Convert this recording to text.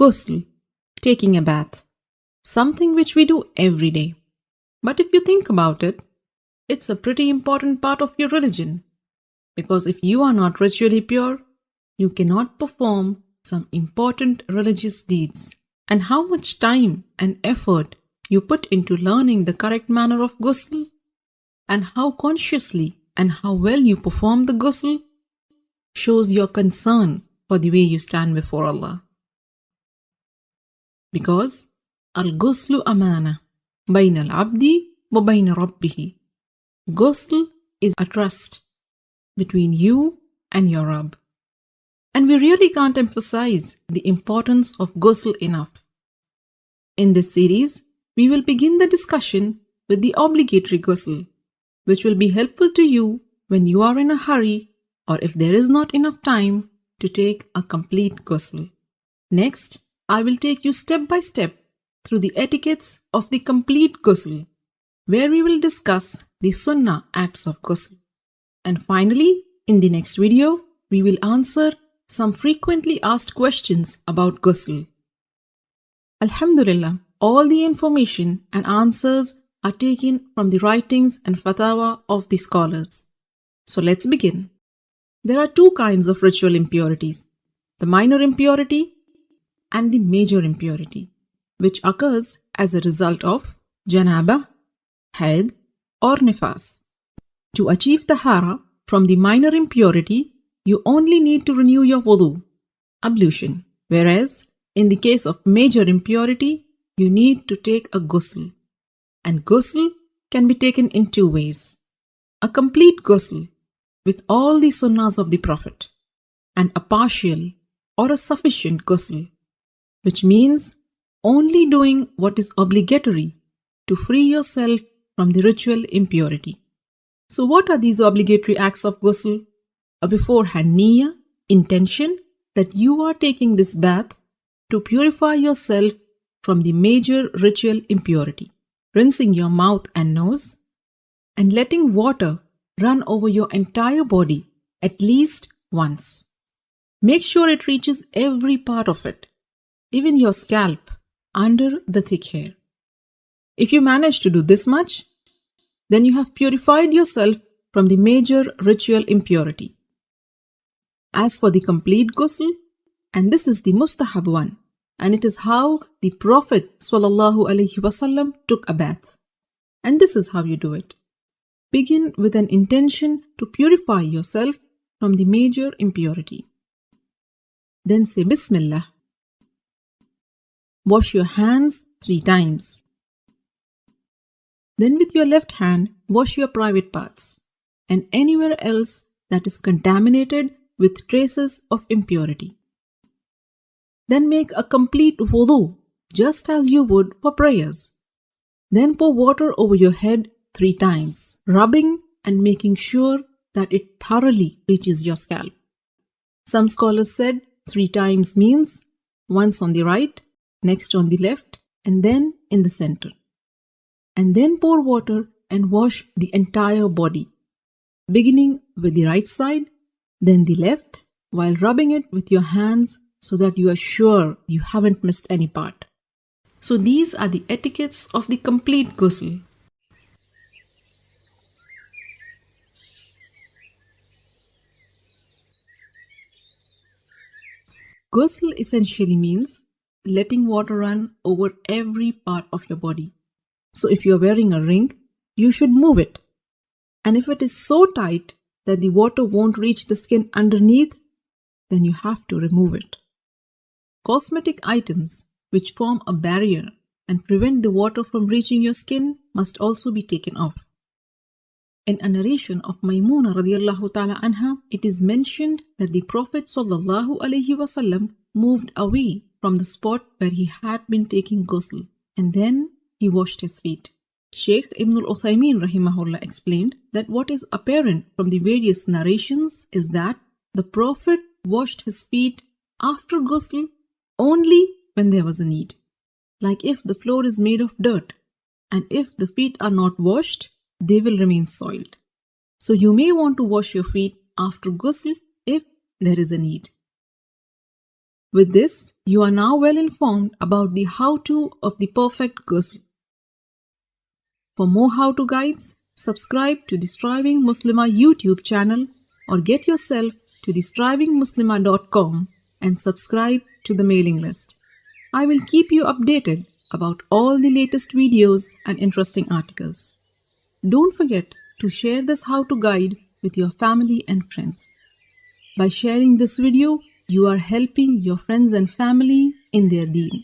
Ghusl, taking a bath, something which we do every day. But if you think about it, it's a pretty important part of your religion, because if you are not ritually pure, you cannot perform some important religious deeds. And how much time and effort you put into learning the correct manner of ghusl, and how consciously and how well you perform the ghusl, shows your concern for the way you stand before Allah. Because al-ghuslu amana bayna al-abdi wa bayna rabbihi. Ghusl is a trust between you and your Rabb. And we really can't emphasize the importance of ghusl enough. In this series, we will begin the discussion with the obligatory ghusl, which will be helpful to you when you are in a hurry or if there is not enough time to take a complete ghusl. Next, I will take you step by step through the etiquettes of the complete ghusl, where we will discuss the sunnah acts of ghusl. And finally, in the next video, we will answer some frequently asked questions about ghusl. Alhamdulillah, all the information and answers are taken from the writings and fatwa of the scholars. So let's begin. There are two kinds of ritual impurities, the minor impurity and the major impurity, which occurs as a result of janabah, haid or nifas. To achieve tahara from the minor impurity, you only need to renew your wudu, ablution, whereas in the case of major impurity, you need to take a ghusl. And ghusl can be taken in two ways. A complete ghusl with all the sunnahs of the Prophet, and a partial or a sufficient ghusl, which means only doing what is obligatory to free yourself from the ritual impurity. So what are these obligatory acts of ghusl? A beforehand niyyah, intention that you are taking this bath to purify yourself from the major ritual impurity, rinsing your mouth and nose, and letting water run over your entire body at least once. Make sure it reaches every part of it, even your scalp under the thick hair. If you manage to do this much, then you have purified yourself from the major ritual impurity. As for the complete ghusl, and this is the mustahabb one, and it is how the Prophet ﷺ took a bath. And this is how you do it. Begin with an intention to purify yourself from the major impurity. Then say Bismillah. Wash your hands 3 times. Then with your left hand, wash your private parts and anywhere else that is contaminated with traces of impurity. Then make a complete wudu, just as you would for prayers. Then pour water over your head 3 times, rubbing and making sure that it thoroughly reaches your scalp. Some scholars said 3 times means once on the right, next on the left, and then in the center. And then pour water and wash the entire body, beginning with the right side, then the left, while rubbing it with your hands so that you are sure you haven't missed any part. So these are the etiquettes of the complete ghusl. Ghusl essentially means letting water run over every part of your body. So if you are wearing a ring, you should move it. And if it is so tight that the water won't reach the skin underneath, then you have to remove it. Cosmetic items which form a barrier and prevent the water from reaching your skin must also be taken off. In a narration of Maymuna radiallahu ta'ala anha, it is mentioned that the Prophet sallallahu alaihi wasallam moved away from the spot where he had been taking ghusl, and then he washed his feet. Shaykh Ibn al-Uthaymin rahimahullah explained that what is apparent from the various narrations is that the Prophet washed his feet after ghusl only when there was a need. Like if the floor is made of dirt, and if the feet are not washed, they will remain soiled. So you may want to wash your feet after ghusl if there is a need. With this, you are now well informed about the how-to of the perfect ghusl. For more how-to guides, subscribe to the Striving Muslimah YouTube channel or get yourself to the strivingmuslimah.com and subscribe to the mailing list. I will keep you updated about all the latest videos and interesting articles. Don't forget to share this how-to guide with your family and friends. By sharing this video, you are helping your friends and family in their deen.